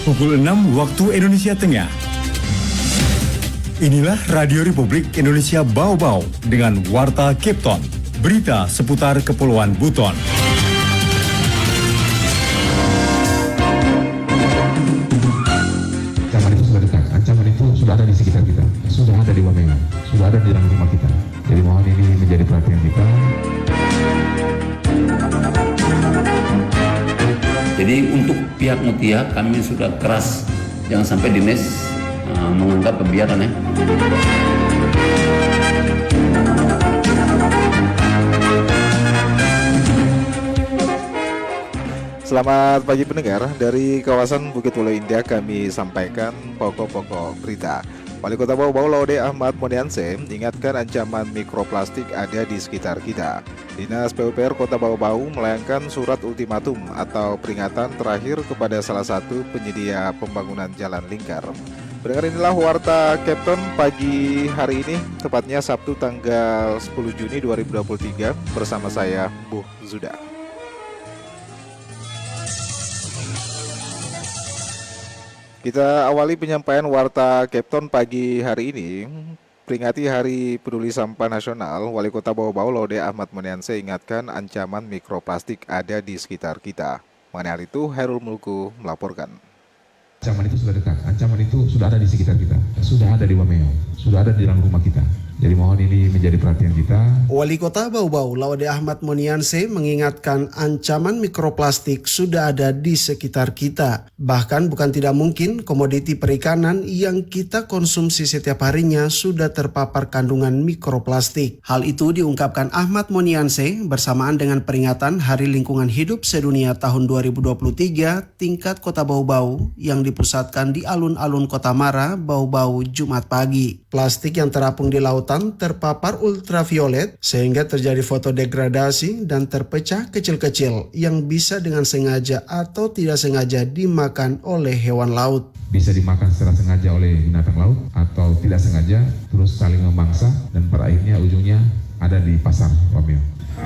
Pukul 6 waktu Indonesia Tengah. Inilah Radio Republik Indonesia Bau-Bau dengan Warta Kepton. Berita seputar Kepulauan Buton. Ancaman itu sudah dekat, ancaman itu sudah ada di sekitar kita, sudah ada di Wamena, sudah ada di dalam rumah kita. Jadi mohon ini menjadi perhatian kita. Jadi untuk pihak Mutia kami sudah keras, jangan sampai Dinas menganggap pembiaran ya. Selamat pagi pendengar, dari kawasan Bukit Pulau Indah kami sampaikan pokok-pokok berita. Wali Kota Bau-Bau Laude Ahmad Monianse ingatkan ancaman mikroplastik ada di sekitar kita. Dinas PUPR Kota Bau-Bau melayangkan surat ultimatum atau peringatan terakhir kepada salah satu penyedia pembangunan jalan lingkar. Pendengar, inilah Warta Kepton pagi hari ini, tepatnya Sabtu tanggal 10 Juni 2023 bersama saya, Bu Zuda. Kita awali penyampaian Warta Kepton pagi hari ini. Peringati Hari Peduli Sampah Nasional, Wali Kota Bau-Bau Laude Ahmad Monianse ingatkan ancaman mikroplastik ada di sekitar kita. Mengenai hal itu, Hairul Mulku melaporkan. Ancaman itu sudah dekat, ancaman itu sudah ada di sekitar kita, sudah ada di Wamena, sudah ada di dalam rumah kita. Jadi mohon ini menjadi perhatian kita. Wali Kota Bau-Bau Laude Ahmad Monianse mengingatkan ancaman mikroplastik sudah ada di sekitar kita. Bahkan bukan tidak mungkin komoditi perikanan yang kita konsumsi setiap harinya sudah terpapar kandungan mikroplastik. Hal itu diungkapkan Ahmad Monianse bersamaan dengan peringatan Hari Lingkungan Hidup Sedunia tahun 2023 tingkat Kota Bau-Bau yang dipusatkan di alun-alun Kota Mara, Bau-Bau, Jumat pagi. Plastik yang terapung di lautan terpapar ultraviolet sehingga terjadi fotodegradasi dan terpecah kecil-kecil yang bisa dengan sengaja atau tidak sengaja dimakan oleh hewan laut. Bisa dimakan secara sengaja oleh binatang laut atau tidak sengaja, terus saling memangsa dan pada akhirnya ujungnya ada di pasar Romeo.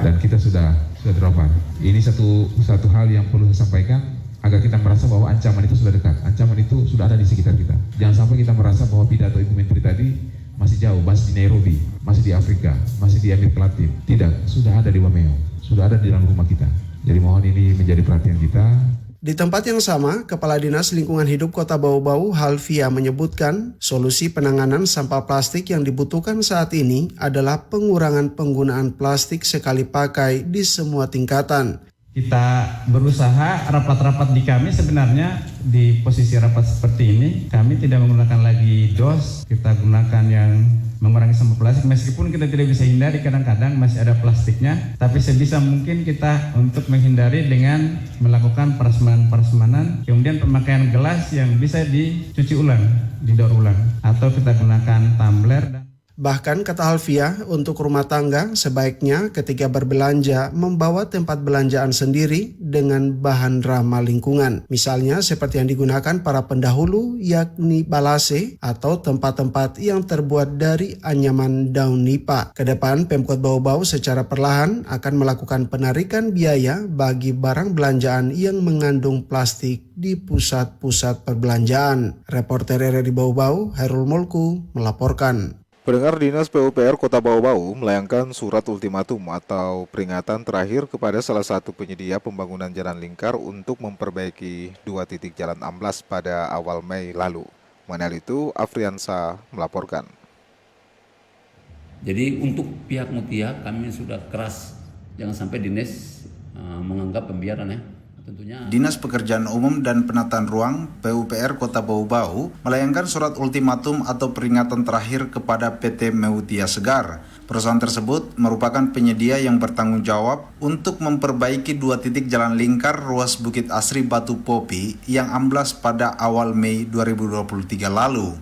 Dan kita sudah dropper. Ini satu hal yang perlu saya sampaikan, agar kita merasa bahwa ancaman itu sudah dekat, ancaman itu sudah ada di sekitar kita. Jangan sampai kita merasa bahwa pidato Ibu Menteri tadi masih jauh, masih di Nairobi, masih di Afrika, masih di Amerika Latin. Tidak, sudah ada di Wamena, sudah ada di dalam rumah kita. Jadi mohon ini menjadi perhatian kita. Di tempat yang sama, Kepala Dinas Lingkungan Hidup Kota Bau-Bau Halvia menyebutkan solusi penanganan sampah plastik yang dibutuhkan saat ini adalah pengurangan penggunaan plastik sekali pakai di semua tingkatan. Kita berusaha rapat-rapat di kami sebenarnya di posisi rapat seperti ini kami tidak menggunakan lagi dos, kita gunakan yang mengurangi sampah plastik meskipun kita tidak bisa hindari kadang-kadang masih ada plastiknya, tapi sebisa mungkin kita untuk menghindari dengan melakukan perasmanan kemudian pemakaian gelas yang bisa dicuci ulang, didaur ulang atau kita gunakan tumbler. Bahkan kata Halvia, untuk rumah tangga sebaiknya ketika berbelanja membawa tempat belanjaan sendiri dengan bahan ramah lingkungan. Misalnya seperti yang digunakan para pendahulu yakni balase atau tempat-tempat yang terbuat dari anyaman daun nipah. Kedepan Pemkot Bau-Bau secara perlahan akan melakukan penarikan biaya bagi barang belanjaan yang mengandung plastik di pusat-pusat perbelanjaan. Reporter RRI Bau-Bau, Hairul Mulku melaporkan. Pendengar, Dinas PUPR Kota Bau-Bau melayangkan surat ultimatum atau peringatan terakhir kepada salah satu penyedia pembangunan jalan lingkar untuk memperbaiki 2 titik jalan amblas pada awal Mei lalu. Mengenai itu, Afriansa melaporkan. Jadi untuk pihak Mutia kami sudah keras, jangan sampai Dinas menganggap pembiaran ya. Tentunya. Dinas Pekerjaan Umum dan Penataan Ruang PUPR Kota Bau-Bau melayangkan surat ultimatum atau peringatan terakhir kepada PT Meutia Segar. Perusahaan tersebut merupakan penyedia yang bertanggung jawab untuk memperbaiki 2 titik jalan lingkar ruas Bukit Asri Batu Popi yang amblas pada awal Mei 2023 lalu.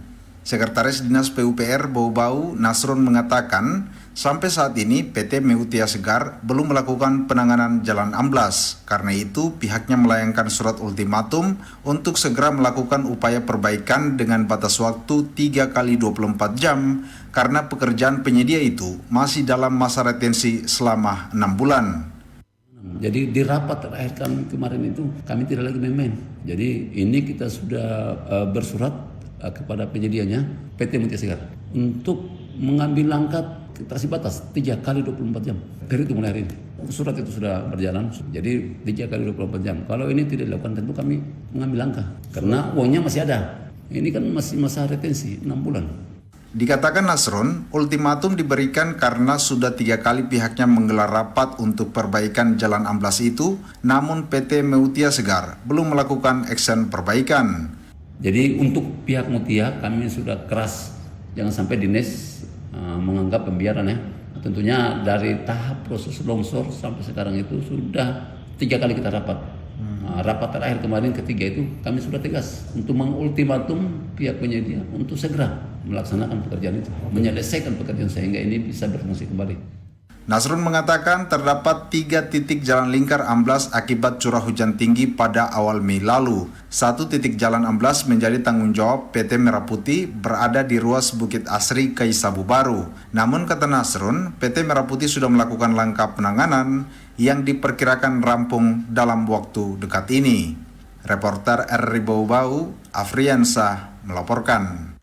Sekretaris Dinas PUPR Bau-Bau Nasrun mengatakan, sampai saat ini PT Meutia Segar belum melakukan penanganan jalan amblas. Karena itu pihaknya melayangkan surat ultimatum untuk segera melakukan upaya perbaikan dengan batas waktu 3 kali 24 jam karena pekerjaan penyedia itu masih dalam masa retensi selama 6 bulan. Jadi di rapat terakhir kami kemarin itu kami tidak lagi main-main. Jadi ini kita sudah bersurat kepada penyedianya PT Mutia Segar untuk mengambil langkah taksi batas 3 kali 24 jam. Dari itu mulai hari ini. Surat itu sudah berjalan, jadi 3 kali 24 jam. Kalau ini tidak dilakukan tentu kami mengambil langkah. Karena uangnya masih ada. Ini kan masih masa retensi 6 bulan. Dikatakan Nasron, ultimatum diberikan karena sudah 3 kali pihaknya menggelar rapat untuk perbaikan jalan amblas itu, namun PT Mutia Segar belum melakukan action perbaikan. Jadi untuk pihak Mutia kami sudah keras, jangan sampai dinas menganggap pembiaran ya. Tentunya dari tahap proses longsor sampai sekarang itu sudah 3 kali kita rapat. Rapat terakhir kemarin ketiga itu kami sudah tegas untuk mengultimatum pihak penyedia untuk segera melaksanakan pekerjaan itu, menyelesaikan pekerjaan sehingga ini bisa berfungsi kembali. Nasrun mengatakan terdapat 3 titik jalan lingkar amblas akibat curah hujan tinggi pada awal Mei lalu. 1 titik jalan amblas menjadi tanggung jawab PT Merah Putih berada di ruas Bukit Asri, Kaisabu Baru. Namun kata Nasrun, PT Merah Putih sudah melakukan langkah penanganan yang diperkirakan rampung dalam waktu dekat ini. Reporter RRI Bau-Bau, Afriansah melaporkan.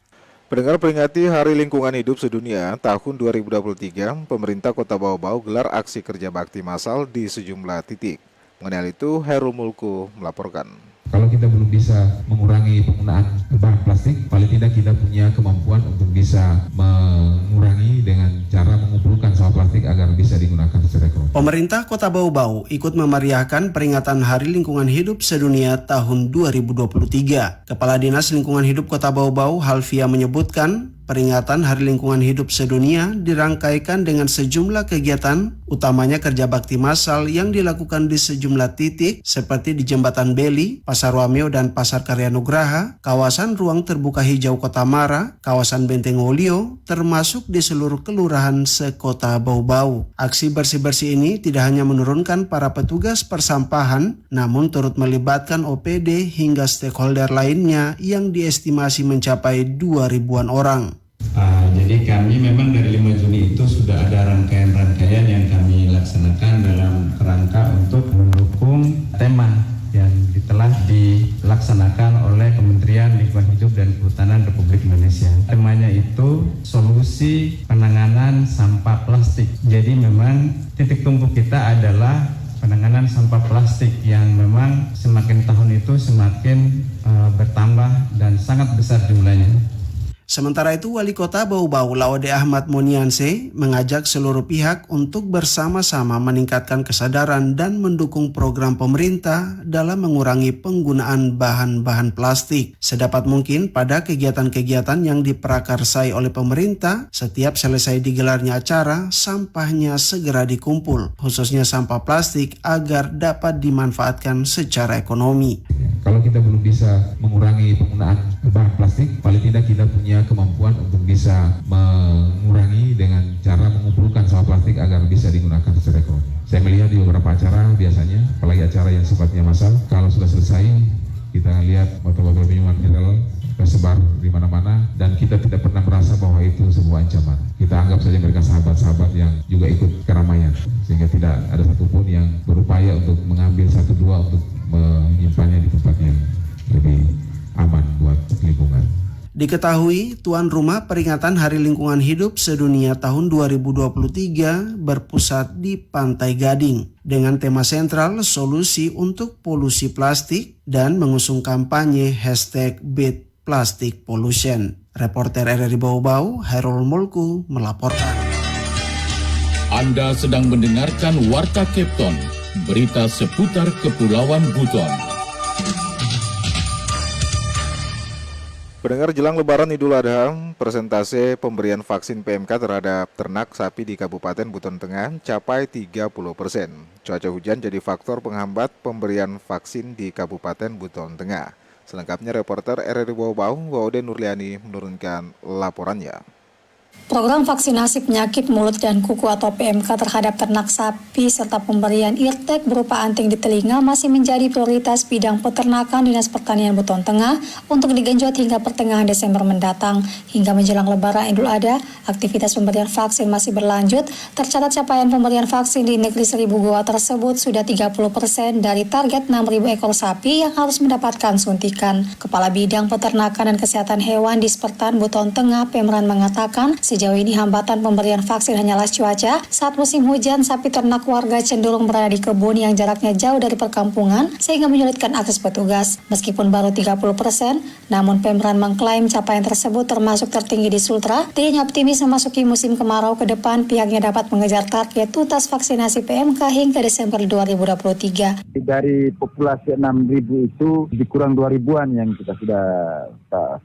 Pendengar, peringati Hari Lingkungan Hidup Sedunia tahun 2023, pemerintah Kota Bau-Bau gelar aksi kerja bakti massal di sejumlah titik. Mengenai hal itu, Hairul Mulku melaporkan. Kalau kita belum bisa mengurangi penggunaan bahan plastik, paling tidak kita punya kemampuan untuk bisa mengurangi dengan cara mengumpulkan sampah plastik agar bisa digunakan secara ekonomi. Pemerintah Kota Bau-Bau ikut memeriahkan peringatan Hari Lingkungan Hidup Sedunia tahun 2023. Kepala Dinas Lingkungan Hidup Kota Bau-Bau, Halvia, menyebutkan peringatan Hari Lingkungan Hidup Sedunia dirangkaikan dengan sejumlah kegiatan, utamanya kerja bakti massal yang dilakukan di sejumlah titik seperti di Jembatan Beli, Pasar Wameo dan Pasar Karya Nugraha, kawasan ruang terbuka hijau Kota Mara, kawasan Benteng Wolio, termasuk di seluruh kelurahan sekota Bau-Bau. Aksi bersih-bersih ini tidak hanya menurunkan para petugas persampahan, namun turut melibatkan OPD hingga stakeholder lainnya yang diestimasi mencapai 2.000-an orang. Jadi kami memang dari 5 Juni itu sudah ada rangkaian-rangkaian yang kami laksanakan dalam kerangka untuk mendukung tema yang telah dilaksanakan oleh Kementerian Lingkungan Hidup dan Kehutanan Republik Indonesia. Temanya itu solusi penanganan sampah plastik. Jadi memang titik tumpu kita adalah penanganan sampah plastik yang memang semakin tahun itu semakin bertambah dan sangat besar jumlahnya. Sementara itu, Wali Kota Bau-Bau Laude Ahmad Monianse mengajak seluruh pihak untuk bersama-sama meningkatkan kesadaran dan mendukung program pemerintah dalam mengurangi penggunaan bahan-bahan plastik. Sedapat mungkin pada kegiatan-kegiatan yang diprakarsai oleh pemerintah, setiap selesai digelarnya acara, sampahnya segera dikumpul, khususnya sampah plastik agar dapat dimanfaatkan secara ekonomi. Kalau kita belum bisa mengurangi penggunaan bahan plastik, paling tidak kita punya kemampuan untuk bisa mengurangi dengan cara mengumpulkan sampah plastik agar bisa digunakan secara ekonomi. Saya melihat di beberapa acara biasanya, apalagi acara yang sifatnya massal, kalau sudah selesai kita lihat botol-botol minuman mineral tersebar di mana-mana dan kita tidak pernah merasa bahwa itu sebuah ancaman. Kita anggap saja mereka sahabat-sahabat yang juga ikut keramaian, sehingga tidak ada satupun yang berupaya untuk mengambil 1-2 untuk menyimpannya di tempat yang lebih aman buat lingkungan. Diketahui, tuan rumah peringatan Hari Lingkungan Hidup Sedunia tahun 2023 berpusat di Pantai Gading dengan tema sentral solusi untuk polusi plastik dan mengusung kampanye #BeatPlasticPollution. Reporter RRI Bau-Bau, Hairul Mulku melaporkan. Anda sedang mendengarkan Warta Kepton, berita seputar Kepulauan Buton. Pendengar, jelang Lebaran Idul Adha, persentase pemberian vaksin PMK terhadap ternak sapi di Kabupaten Buton Tengah capai 30%. Cuaca hujan jadi faktor penghambat pemberian vaksin di Kabupaten Buton Tengah. Selengkapnya reporter RRI Bau-Bau, Waude Nurliani menurunkan laporannya. Program vaksinasi penyakit mulut dan kuku atau PMK terhadap ternak sapi serta pemberian IRTEK berupa anting di telinga masih menjadi prioritas bidang peternakan Dinas Pertanian Buton Tengah untuk digenjot hingga pertengahan Desember mendatang. Hingga menjelang Lebaran Idul Adha, aktivitas pemberian vaksin masih berlanjut. Tercatat capaian pemberian vaksin di negeri 1000 goa tersebut sudah 30% dari target 6.000 ekor sapi yang harus mendapatkan suntikan. Kepala Bidang Peternakan dan Kesehatan Hewan di Dispertan Buton Tengah, Pemran mengatakan, sejauh ini hambatan pemberian vaksin hanyalah cuaca. Saat musim hujan, sapi ternak warga cenderung berada di kebun yang jaraknya jauh dari perkampungan sehingga menyulitkan akses petugas. Meskipun baru 30%, namun Pemran mengklaim capaian tersebut termasuk tertinggi di Sultra. Dirinya optimis memasuki musim kemarau ke depan pihaknya dapat mengejar target tuntas vaksinasi PMK hingga Desember 2023. Dari populasi 6.000 itu dikurang 2.000-an yang kita sudah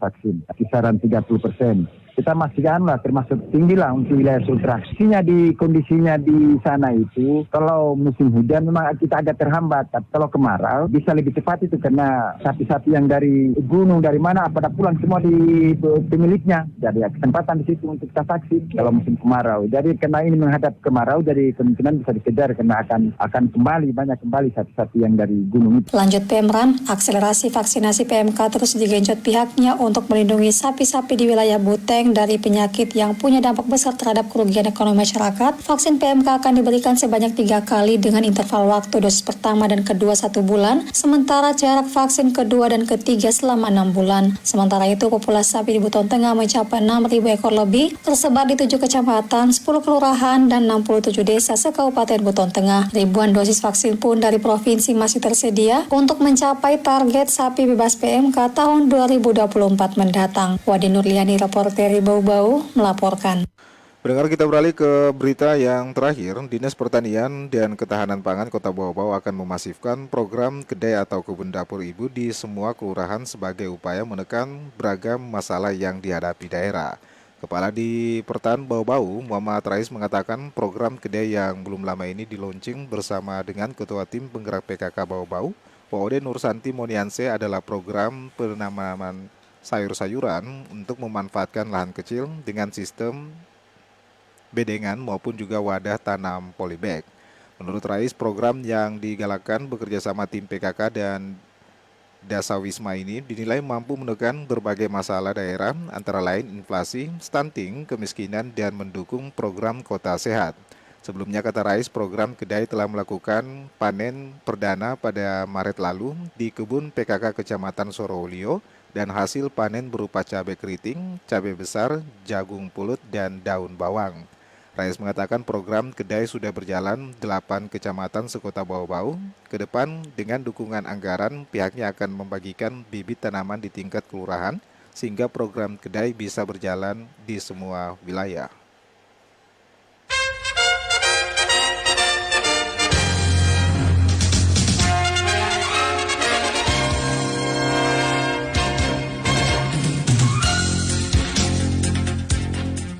vaksin, kisaran 30%. Kita masih termasuk tinggi lah untuk wilayah Sultra. Kondisinya di sana itu, kalau musim hujan memang kita agak terhambat. Tapi kalau kemarau bisa lebih cepat itu karena sapi-sapi yang dari gunung dari mana pada pulang semua di pemiliknya. Jadi kesempatan di situ untuk kita vaksin kalau musim kemarau. Jadi karena ini menghadap kemarau, jadi kemungkinan bisa dikejar karena akan banyak kembali sapi-sapi yang dari gunung itu. Lanjut Pemran, akselerasi vaksinasi PMK terus digenjot pihaknya untuk melindungi sapi-sapi di wilayah Buteng dari penyakit yang punya dampak besar terhadap kerugian ekonomi masyarakat. Vaksin PMK akan diberikan sebanyak 3 kali dengan interval waktu dosis pertama dan kedua 1 bulan, sementara jarak vaksin kedua dan ketiga selama 6 bulan. Sementara itu, populasi sapi di Buton Tengah mencapai 6.000 ekor lebih, tersebar di 7 kecamatan, 10 kelurahan, dan 67 desa se-Kabupaten Buton Tengah. Ribuan dosis vaksin pun dari provinsi masih tersedia untuk mencapai target sapi bebas PMK tahun 2024 mendatang. Wadi Nurliani, reporter Bau-Bau melaporkan. Pendengar, kita beralih ke berita yang terakhir. Dinas Pertanian dan Ketahanan Pangan Kota Bau-Bau akan memasifkan program kedai atau kebun dapur ibu di semua kelurahan sebagai upaya menekan beragam masalah yang dihadapi daerah. Kepala di Pertan Bau-Bau, Muhammad Rais, mengatakan program kedai yang belum lama ini dilaunching bersama dengan Ketua Tim Penggerak PKK Bau-Bau, POD Nursanti Monianse, adalah program penanaman sayur-sayuran untuk memanfaatkan lahan kecil dengan sistem bedengan maupun juga wadah tanam polybag. Menurut Rais, program yang digalakkan bekerja sama tim PKK dan Dasawisma ini dinilai mampu menekan berbagai masalah daerah, antara lain inflasi, stunting, kemiskinan, dan mendukung program Kota Sehat. Sebelumnya, kata Rais, program kedai telah melakukan panen perdana pada Maret lalu di kebun PKK Kecamatan Sorowulio, dan hasil panen berupa cabai keriting, cabai besar, jagung pulut, dan daun bawang. Rais mengatakan program kedai sudah berjalan 8 kecamatan sekota Bau-Bau. Ke depan, dengan dukungan anggaran, pihaknya akan membagikan bibit tanaman di tingkat kelurahan sehingga program kedai bisa berjalan di semua wilayah.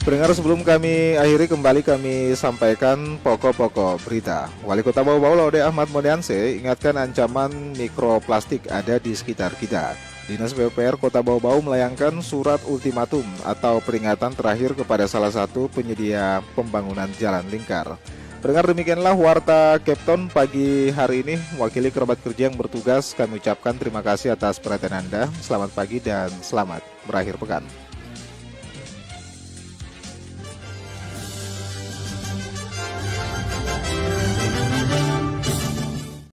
Pendengar, sebelum kami akhiri, kembali kami sampaikan pokok-pokok berita. Wali Kota Bau-Bau Laude Ahmad Monianse ingatkan ancaman mikroplastik ada di sekitar kita. Dinas PUPR Kota Bau-Bau melayangkan surat ultimatum atau peringatan terakhir kepada salah satu penyedia pembangunan jalan lingkar. Pendengar, demikianlah Warta Kepton pagi hari ini. Mewakili kerabat kerja yang bertugas, kami ucapkan terima kasih atas perhatian Anda. Selamat pagi dan selamat berakhir pekan.